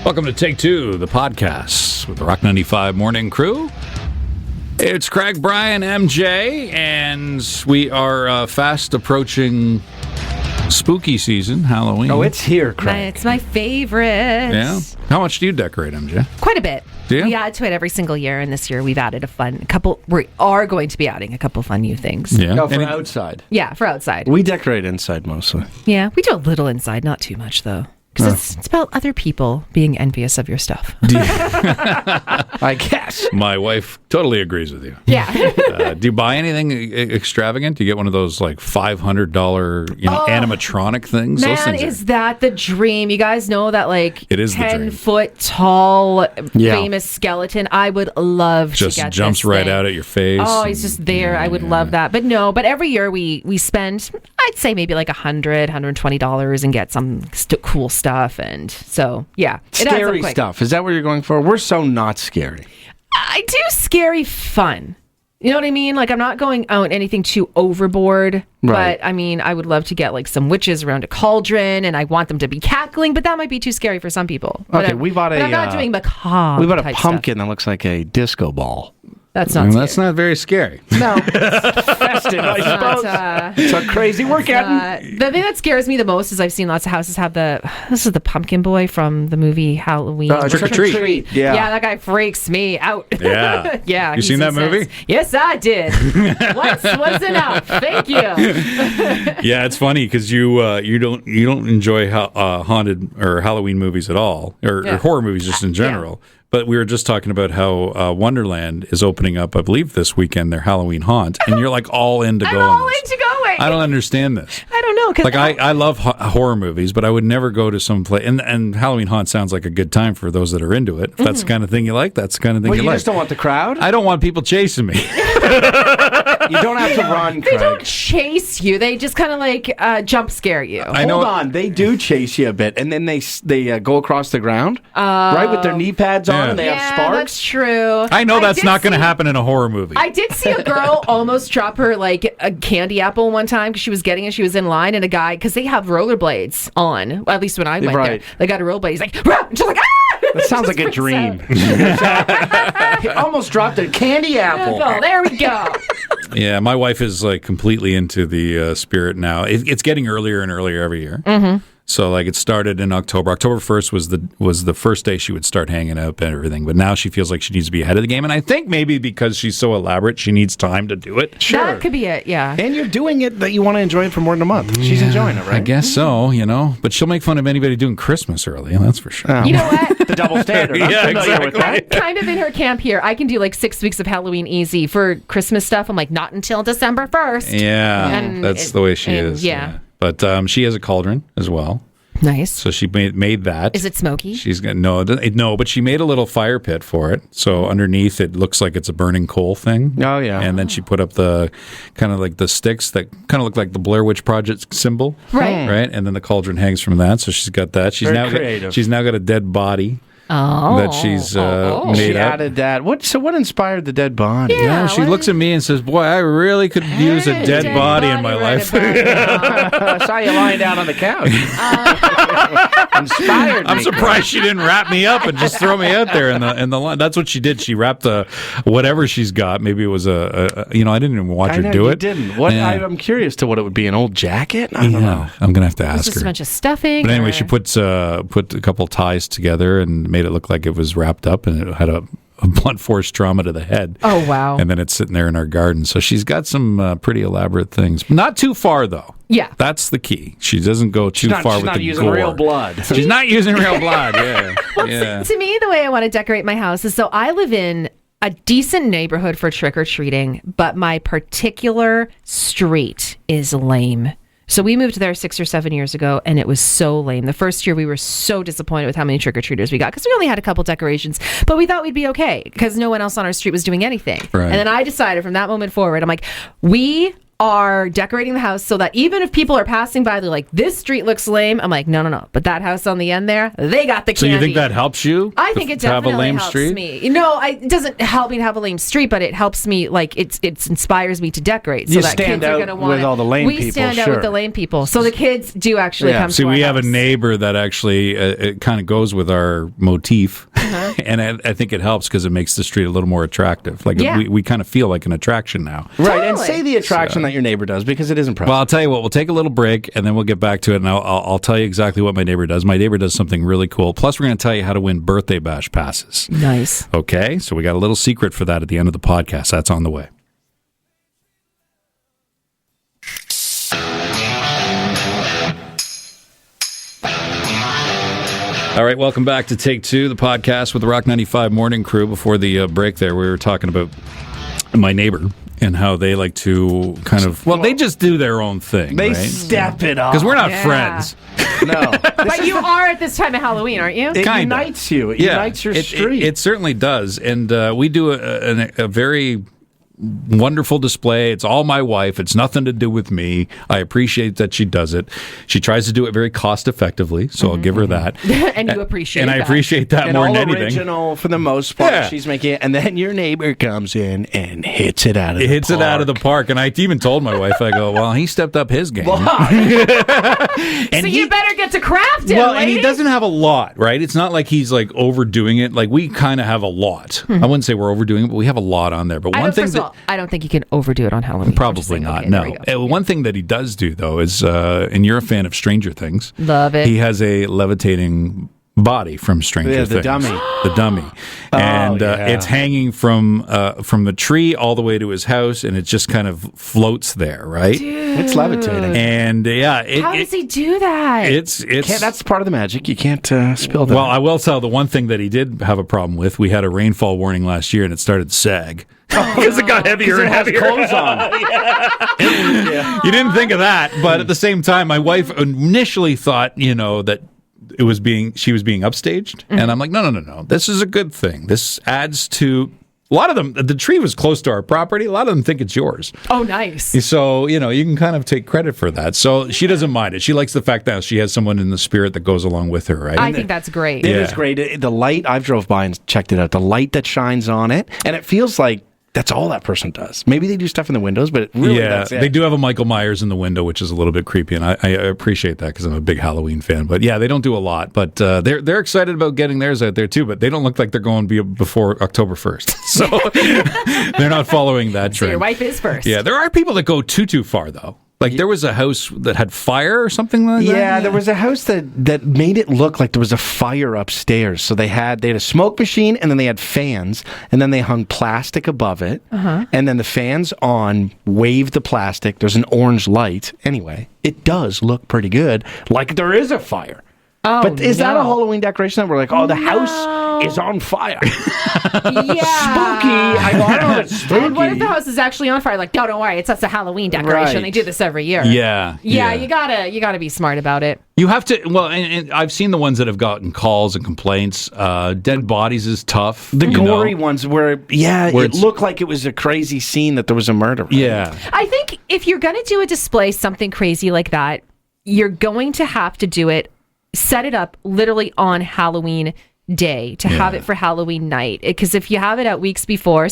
Welcome to Take Two, the podcast with the Rock 95 Morning Crew. It's Craig, Brian, MJ, and we are fast approaching spooky season, Halloween. Oh, it's here, Craig. It's my favorite. Yeah? How much do you decorate, MJ? Quite a bit. Do you? We add to it every single year, and this year we've added we are going to be adding a couple fun new things. Yeah. No, for outside. Yeah, for outside. We decorate inside mostly. Yeah, we do a little inside, not too much though. Because it's about other people being envious of your stuff. I guess. My wife totally agrees with you. Yeah. Do you buy anything extravagant? Do you get one of those like $500, animatronic things? Those Man, things is that the dream? You guys know that It is the dream. 10-foot tall famous skeleton? I would love just to get jumps this right thing. out at your face. Oh, he's just there. I would love that. But every year we spend, I'd say maybe like $100, $120 and get some cool stuff. And so, yeah. It adds up Scary quick. stuff. Is that what you're going for? We're so not scary. I do scary fun. You know what I mean? Like, I'm not going out anything too overboard. Right. But, I mean, I would love to get, like, some witches around a cauldron, and I want them to be cackling, but that might be too scary for some people. But Okay, I'm a not doing macabre We bought a type pumpkin that looks like a disco ball. Stuff. That's not scary. That's not very scary. No. Festive, I Not, suppose. It's a crazy we're getting. the thing that scares me the most is I've seen lots of houses have this is the pumpkin boy from the movie Halloween. Trick or Treat. Yeah. Yeah, that guy freaks me out. Yeah. Yeah. You he's seen that intense. movie? Yes, I did. Once was enough. Thank you. Yeah, it's funny because you don't enjoy haunted or Halloween movies at all, or horror movies just in general. But we were just talking about how Wonderland is opening up, I believe, this weekend, their Halloween haunt, and you're like all in to go. I'm all into going. I don't understand this. I don't know. Like I love horror movies, but I would never go to some place. And Halloween haunt sounds like a good time for those that are into it. If that's the kind of thing you like, that's the kind of thing Well, you you like. just don't want the crowd? I don't want people chasing me. You don't have to run, They Craig. don't chase you. They just kind of like jump scare you. I know. Hold on, they do chase you a bit, and then they go across the ground, right, with their knee pads on, Yeah. and they have Yeah, sparks. that's true. I know that's did not going to see- happen in a horror movie. I did see a girl almost drop her like a candy apple one time because she was getting it. She was in line, and a guy, because they have rollerblades on. Well, at least when I went Right. there, they got a rollerblade. He's like, "Rah!" And she's like, ah! That sounds like a Just dream. freaks out. He almost dropped a candy apple. Oh, there we go. Yeah, my wife is like completely into the spirit now. It's getting earlier and earlier every year. Mm-hmm. So like it started in October. October 1st was the first day she would start hanging out and everything. But now she feels like she needs to be ahead of the game. And I think maybe because she's so elaborate, she needs time to do it. Sure. That could be it. Yeah. And you're doing it that you want to enjoy it for more than a month. She's enjoying it, right? I guess so, But she'll make fun of anybody doing Christmas early. That's for sure. You know what? The double standard. I'm Yeah, familiar with exactly. that. Kind of in her camp here. I can do like 6 weeks of Halloween easy. For Christmas stuff, I'm like, not until December 1st. Yeah, And that's the way she and is. yeah. But she has a cauldron as well. Nice. So she made that. Is it smoky? She's got no, but she made a little fire pit for it. So underneath it looks like it's a burning coal thing. Oh, yeah. And then she put up the kind of like the sticks that kind of look like the Blair Witch Project symbol. Right. Right. And then the cauldron hangs from that. So she's got that. Very creative. She's now got a dead body Oh. that she's made She up. added that. What inspired the dead body? Yeah. She what- looks at me and says, "Boy, I really could use a dead body in my right life." about now. I saw you lying down on the couch. Inspired I'm me. surprised she didn't wrap me up and just throw me out there in the line. That's what she did. She wrapped whatever she's got. Maybe it was I didn't even watch I her know, do you it. didn't. What? Yeah. I'm curious to what it would be. An old jacket? I don't know. I'm gonna have to It's ask just a her. bunch of stuffing. But anyway, or- she put a couple ties together and made it look like it was wrapped up, and it had a blunt force trauma to the head. Oh, wow. And then it's sitting there in our garden. So she's got some pretty elaborate things. Not too far though. Yeah. That's the key. She doesn't go too far She's with not the using gore. real blood. She's not using real blood. Yeah. Yeah. To me, the way I want to decorate my house is so I live in a decent neighborhood for trick-or-treating, but my particular street is lame. So we moved there 6 or 7 years ago, and it was so lame. The first year, we were so disappointed with how many trick-or-treaters we got, because we only had a couple decorations, but we thought we'd be okay, because no one else on our street was doing anything. Right. And then I decided from that moment forward, I'm like, we are decorating the house so that even if people are passing by, they're like, this street looks lame. I'm like, no. But that house on the end there, they got the So candy. you think that helps you? I think it to have a definitely lame helps street? me. No, it doesn't help me to have a lame street, but it helps me, like, it inspires me to decorate. So You that stand kids are out going to want with all the lame We people, stand out sure. with the lame people. So the kids do actually Yeah. come See, to our we have a house. neighbor that actually it kind of goes with our motif, Uh-huh. and I think it helps because it makes the street a little more attractive. Like Yeah. we kind of feel like an attraction now. Right, and Totally. say the attraction that your neighbor does because it is impressive. Well, I'll tell you what. We'll take a little break, and then we'll get back to it, and I'll tell you exactly what my neighbor does. My neighbor does something really cool. Plus, we're going to tell you how to win birthday bash passes. Nice. Okay, so we got a little secret for that at the end of the podcast. That's on the way. All right, welcome back to Take Two, the podcast with the Rock 95 morning crew. Before the break there, we were talking about my neighbor and how they like to kind of, well, they just do their own thing, they right? step it up. Because we're not Yeah. friends. No. But you are at this time of Halloween, aren't you? It Kinda. unites you. It unites your street. It certainly does. And we do a very wonderful display. It's all my wife. It's nothing to do with me. I appreciate that she does it. She tries to do it very cost effectively, so I'll give her that. And you appreciate And I that. appreciate that and more all than anything. original for the most part. Yeah. She's making it, and then your neighbor comes in and hits it out of It the hits park. it out of the park. And I even told my wife, I go, well, he stepped up his game. So you better get to craft it, Well, and lady. he doesn't have a lot, right? It's not like he's like overdoing it. Like we kind of have a lot. I wouldn't say we're overdoing it, but we have a lot on there. But I one don't, thing first of that all, I don't think you can overdo it on Halloween. I'm just probably saying, not. okay, there No. we go. One thing that he does do though is, and you're a fan of Stranger Things. Love it. He has a levitating body from Stranger Yeah, Things. the dummy. The dummy. And yeah. it's hanging from the tree all the way to his house, and it just kind of floats there, right? It's levitating. And yeah, How does he do that? it's That's part of the magic. You can't spill that. well, I will tell the one thing that he did have a problem with. We had a rainfall warning last year, and it started to sag because it got heavier and heavier. clothes on. You didn't think of that, but at the same time, my wife initially thought, that she was being upstaged, and I'm like, no. This is a good thing. This adds to. A lot of them, the tree was close to our property. A lot of them think it's yours. Oh, nice. So, you can kind of take credit for that. So she doesn't mind it. She likes the fact that she has someone in the spirit that goes along with her, right? I think that's great. It Yeah. is great. The light, I've drove by and checked it out. The light that shines on it, and it feels like that's all that person does. Maybe they do stuff in the windows, but really that's it. They do have a Michael Myers in the window, which is a little bit creepy, and I appreciate that because I'm a big Halloween fan. But yeah, they don't do a lot, but they're excited about getting theirs out there too. But they don't look like they're going before October 1st, so they're not following that So trend. your wife is first. Yeah, there are people that go too far though. Like there was a house that had fire or something like that. Yeah, there was a house that made it look like there was a fire upstairs. So they had a smoke machine, and then they had fans, and then they hung plastic above it, and then the fans on waved the plastic. There's an orange light. Anyway, it does look pretty good, like there is a fire. Oh, But is that a no. Halloween decoration that we're like, the house is on fire? Yeah. Spooky. I don't know if it's spooky. And what if the house is actually on fire? Like, no, don't worry, it's just a Halloween decoration. Right. They do this every year. Yeah. You gotta be smart about it. You have to. Well, and I've seen the ones that have gotten calls and complaints. Dead bodies is tough. The you know? gory ones where it it's- looked like it was a crazy scene that there was a murder. Yeah. I think if you're gonna do a display, something crazy like that, you're going to have to do it, set it up literally on Halloween day to have it for Halloween night, because if you have it out weeks before,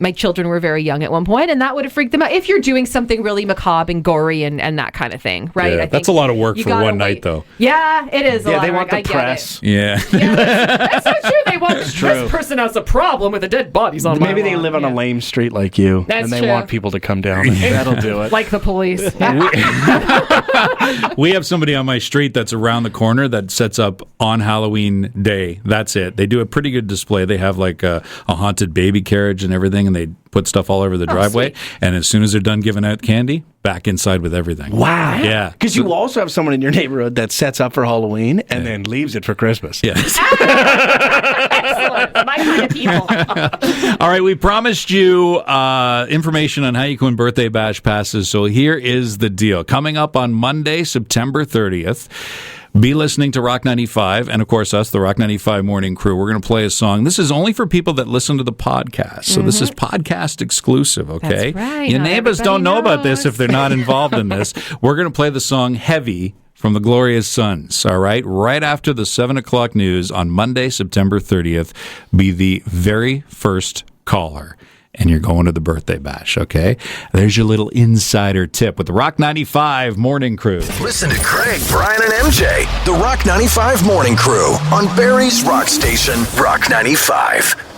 my children were very young at one point, and that would have freaked them out. If you're doing something really macabre and gory and that kind of thing, right? Yeah, I think that's a lot of work you for gotta one night, wait. though. Yeah, it is. Yeah, a lot they of want work. the I get press. Yeah. it. Yeah, that's so true. They want this true. person has a problem with the dead bodies on. Maybe my they lawn. live on a Yeah. lame street like you, That's and they true. want people to come down. That'll do it. Like the police. We have somebody on my street that's around the corner that sets up on Halloween day. That's it. They do a pretty good display. They have like a haunted baby carriage and everything, and they put stuff all over the driveway. sweet. And as soon as they're done giving out candy, back inside with everything. Wow. Yeah. Because you also have someone in your neighborhood that sets up for Halloween and then leaves it for Christmas. Yes. Excellent. My kind of people. All right, we promised you information on how you can win birthday bash passes. So here is the deal. Coming up on Monday, September 30th, be listening to Rock 95, and of course us, the Rock 95 Morning Crew. We're going to play a song. This is only for people that listen to the podcast, so this is podcast exclusive, okay? That's right. Your Not neighbors everybody don't know about this knows. if they're not involved in this. We're going to play the song Heavy from the Glorious Sons, all right? Right after the 7 o'clock news on Monday, September 30th, be the very first caller. And you're going to the birthday bash, okay? There's your little insider tip with the Rock 95 Morning Crew. Listen to Craig, Brian, and MJ, the Rock 95 Morning Crew on Barry's Rock Station, Rock 95.